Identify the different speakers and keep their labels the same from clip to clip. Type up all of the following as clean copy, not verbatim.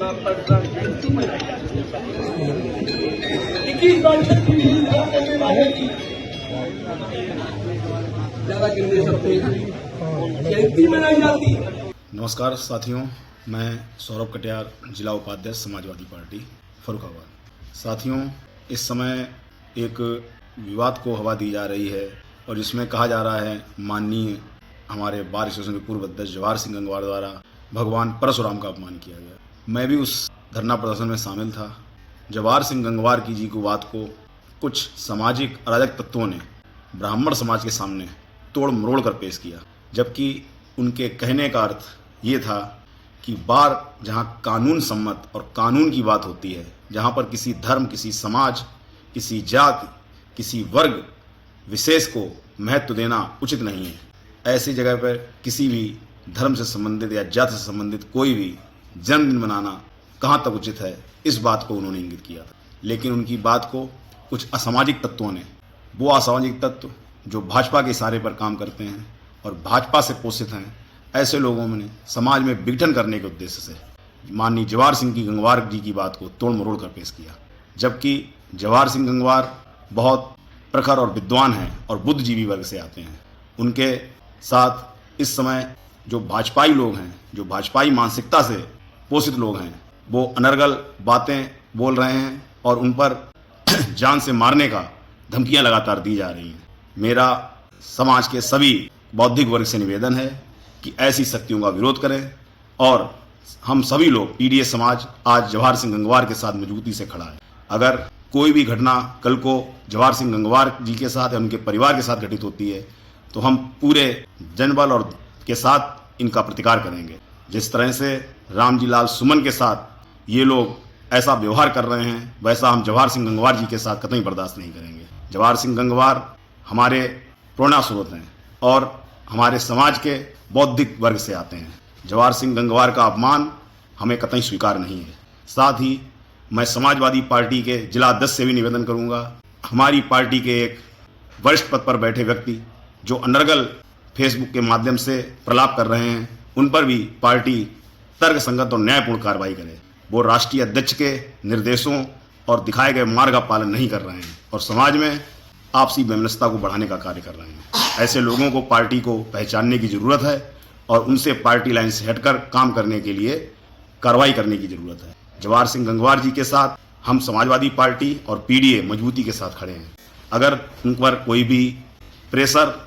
Speaker 1: जयंती मनाई जाती है। 21 वर्ष की हिंसा करने वाले की ज्यादा गिनने सकते हैं, जयंती मनाई जाती है।
Speaker 2: नमस्कार साथियों, मैं सौरभ कटियार, जिला उपाध्यक्ष समाजवादी पार्टी फर्रुखाबाद। साथियों, इस समय एक विवाद को हवा दी जा रही है और इसमें कहा जा रहा है माननीय हमारे बार एसोसिएशन के पूर्व अध्यक्ष जवाहर सिंह गंगवार द्वारा भगवान परशुराम का अपमान किया गया। मैं भी उस धरना प्रदर्शन में शामिल था। जवाहर सिंह गंगवार की जी को बात को कुछ सामाजिक अराजक तत्वों ने ब्राह्मण समाज के सामने तोड़ मरोड़ कर पेश किया, जबकि उनके कहने का अर्थ ये था कि बार जहाँ कानून सम्मत और कानून की बात होती है, जहाँ पर किसी धर्म, किसी समाज, किसी जाति, किसी वर्ग विशेष को महत्व देना उचित नहीं है, ऐसी जगह पर किसी भी धर्म से संबंधित या जाति से संबंधित कोई भी जन्मदिन मनाना कहाँ तक उचित है, इस बात को उन्होंने इंगित किया था। लेकिन उनकी बात को कुछ असामाजिक तत्वों ने, वो असामाजिक तत्व जो भाजपा के इशारे पर काम करते हैं और भाजपा से पोषित हैं, ऐसे लोगों ने समाज में विघटन करने के उद्देश्य से माननीय जवाहर सिंह की गंगवार जी की बात को तोड़ मरोड़ कर पेश किया। जबकि जवाहर सिंह गंगवार बहुत प्रखर और विद्वान हैं और बुद्धिजीवी वर्ग से आते हैं। उनके साथ इस समय जो भाजपाई लोग हैं, जो भाजपाई मानसिकता से पोषित लोग हैं, वो अनर्गल बातें बोल रहे हैं और उन पर जान से मारने का धमकियां लगातार दी जा रही हैं। मेरा समाज के सभी बौद्धिक वर्ग से निवेदन है कि ऐसी शक्तियों का विरोध करें और हम सभी लोग पीडीए समाज आज जवाहर सिंह गंगवार के साथ मजबूती से खड़ा है। अगर कोई भी घटना कल को जवाहर सिंह गंगवार जी के साथ या उनके परिवार के साथ घटित होती है तो हम पूरे जनबल और के साथ इनका प्रतिकार करेंगे। जिस तरह से रामजी लाल सुमन के साथ ये लोग ऐसा व्यवहार कर रहे हैं, वैसा हम जवाहर सिंह गंगवार जी के साथ कतई बर्दाश्त नहीं करेंगे। जवाहर सिंह गंगवार हमारे प्रेरणा स्रोत हैं और हमारे समाज के बौद्धिक वर्ग से आते हैं। जवाहर सिंह गंगवार का अपमान हमें कतई स्वीकार नहीं है। साथ ही मैं समाजवादी पार्टी के जिला अध्यक्ष से भी निवेदन करूंगा, हमारी पार्टी के एक वरिष्ठ पद पर बैठे व्यक्ति जो अनर्गल फेसबुक के माध्यम से प्रलाप कर रहे हैं, उन पर भी पार्टी तर्क संगत और न्यायपूर्ण कार्रवाई करे। वो राष्ट्रीय अध्यक्ष के निर्देशों और दिखाए गए मार्ग का पालन नहीं कर रहे हैं और समाज में आपसी वैमनस्यता को बढ़ाने का कार्य कर रहे हैं। ऐसे लोगों को पार्टी को पहचानने की जरूरत है और उनसे पार्टी लाइन से हटकर काम करने के लिए कार्रवाई करने की जरूरत है। जवाहर सिंह गंगवार जी के साथ हम समाजवादी पार्टी और पीडीए मजबूती के साथ खड़े हैं। अगर उन पर कोई भी प्रेशर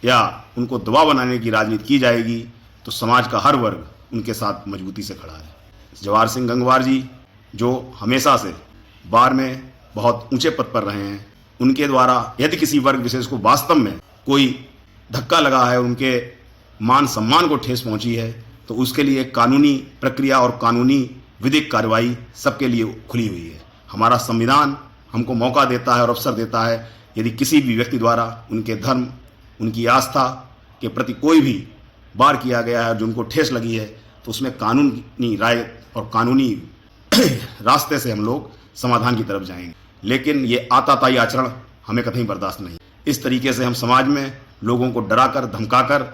Speaker 2: या उनको दबाव बनाने की राजनीति की जाएगी तो समाज का हर वर्ग उनके साथ मजबूती से खड़ा है। जवाहर सिंह गंगवार जी जो हमेशा से बार में बहुत ऊंचे पद पर रहे हैं, उनके द्वारा यदि किसी वर्ग विशेष को वास्तव में कोई धक्का लगा है, उनके मान सम्मान को ठेस पहुंची है, तो उसके लिए कानूनी प्रक्रिया और कानूनी विधिक कार्रवाई सबके लिए खुली हुई है। हमारा संविधान हमको मौका देता है और अवसर देता है, यदि किसी भी व्यक्ति द्वारा उनके धर्म, उनकी आस्था के प्रति कोई भी वार किया गया है जो उनको ठेस लगी है, तो उसमें कानूनी राय और कानूनी रास्ते से हम लोग समाधान की तरफ जाएंगे। लेकिन ये आताताई आचरण हमें कतई बर्दाश्त नहीं। इस तरीके से हम समाज में लोगों को डराकर धमकाकर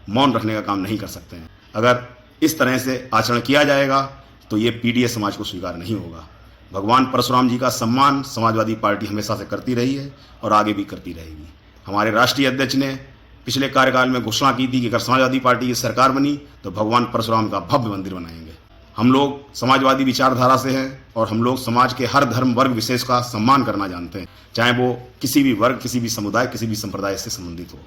Speaker 2: मौन रखने का काम नहीं कर सकते हैं। अगर इस तरह से आचरण किया जाएगा तो ये पीडीए समाज को स्वीकार नहीं होगा। भगवान परशुराम जी का सम्मान समाजवादी पार्टी हमेशा से करती रही है और आगे भी करती रहेगी। हमारे राष्ट्रीय अध्यक्ष ने पिछले कार्यकाल में घोषणा की थी कि अगर समाजवादी पार्टी की सरकार बनी तो भगवान परशुराम का भव्य मंदिर बनाएंगे। हम लोग समाजवादी विचारधारा से हैं और हम लोग समाज के हर धर्म वर्ग विशेष का सम्मान करना जानते हैं, चाहे वो किसी भी वर्ग, किसी भी समुदाय, किसी भी संप्रदाय से संबंधित हो।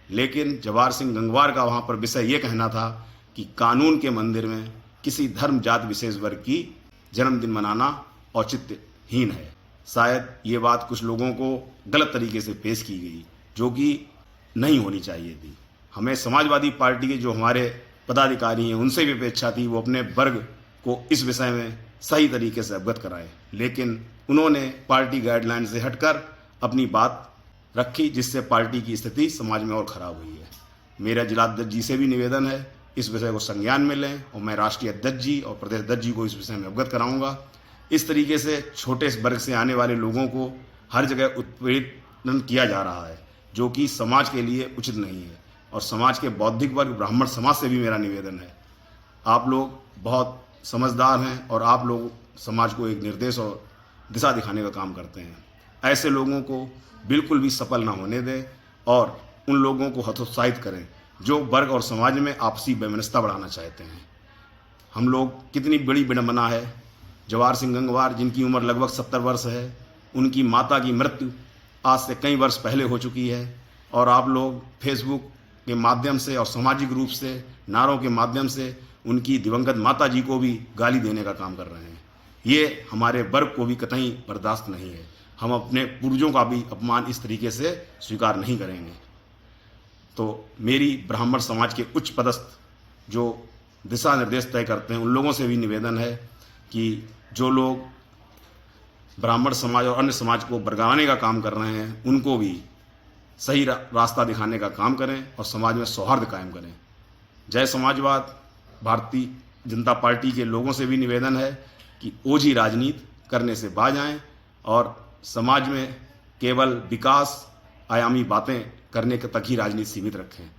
Speaker 2: लेकिन जवाहर सिंह गंगवार का वहाँ पर विषय ये कहना था कि कानून के मंदिर में किसी धर्म जात विशेष वर्ग की जन्मदिन मनाना औचित्यहीन है। शायद ये बात कुछ लोगों को गलत तरीके से पेश की गई, जो कि नहीं होनी चाहिए थी। हमें समाजवादी पार्टी के जो हमारे पदाधिकारी हैं उनसे भी अपेक्षा थी वो अपने वर्ग को इस विषय में सही तरीके से अवगत कराएं, लेकिन उन्होंने पार्टी गाइडलाइन से हटकर अपनी बात रखी, जिससे पार्टी की स्थिति समाज में और खराब हुई है। मेरा जिला अध्यक्ष जी से भी निवेदन है इस विषय को संज्ञान में लें और मैं राष्ट्रीय अध्यक्ष जी और प्रदेश अध्यक्ष जी को इस विषय में अवगत कराऊंगा। इस तरीके से छोटे वर्ग से आने वाले लोगों को हर जगह उत्पीड़न किया जा रहा है, जो कि समाज के लिए उचित नहीं है। और समाज के बौद्धिक वर्ग ब्राह्मण समाज से भी मेरा निवेदन है, आप लोग बहुत समझदार हैं और आप लोग समाज को एक निर्देश और दिशा दिखाने का काम करते हैं। ऐसे लोगों को बिल्कुल भी सफल ना होने दें और उन लोगों को हतोत्साहित करें जो वर्ग और समाज में आपसी वैमनस्यता बढ़ाना चाहते हैं। हम लोग कितनी बड़ी विडंबना है, जवाहर सिंह गंगवार जिनकी उम्र लगभग 70 वर्ष है, उनकी माता की मृत्यु आज से कई वर्ष पहले हो चुकी है और आप लोग फेसबुक के माध्यम से और सामाजिक रूप से नारों के माध्यम से उनकी दिवंगत माता जी को भी गाली देने का काम कर रहे हैं। ये हमारे वर्ग को भी कतई बर्दाश्त नहीं है। हम अपने पूर्वजों का भी अपमान इस तरीके से स्वीकार नहीं करेंगे। तो मेरी ब्राह्मण समाज के उच्च पदस्थ जो दिशा निर्देश तय करते हैं उन लोगों से भी निवेदन है कि जो लोग ब्राह्मण समाज और अन्य समाज को बरगलाने का काम कर रहे हैं उनको भी सही रास्ता दिखाने का काम करें और समाज में सौहार्द कायम करें। जय समाजवाद। भारतीय जनता पार्टी के लोगों से भी निवेदन है कि ओझी राजनीति करने से बाज आएं और समाज में केवल विकास आयामी बातें करने तक ही राजनीति सीमित रखें।